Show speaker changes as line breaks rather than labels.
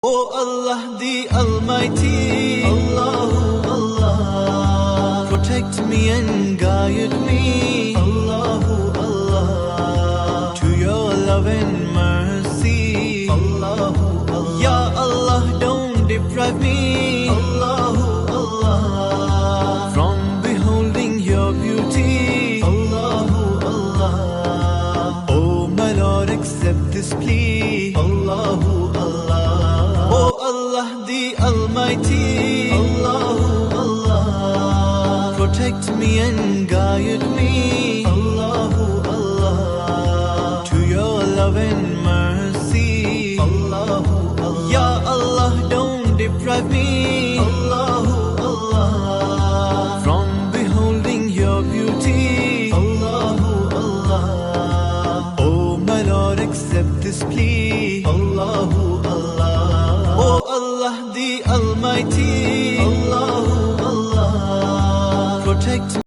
Oh Allah the Almighty, Allahu Allah, protect me and guide me, Allahu Allah, to your love and mercy, Allahu Allah. Ya Allah, don't deprive me, Allahu Allah, from beholding your beauty, Allahu Allah. Oh my Lord, accept this plea, Allahu Allah. Oh Allah the Almighty, Allahu Allah, protect me and guide me, Allahu Allah, to your love and mercy, Allahu Allah. Ya Allah, don't deprive me, Allahu Allah, from beholding your beauty, Allahu Allah. Oh my Lord, accept this plea, Allahu Allah. Oh Allah the Almighty, Allahu Allah, protect me.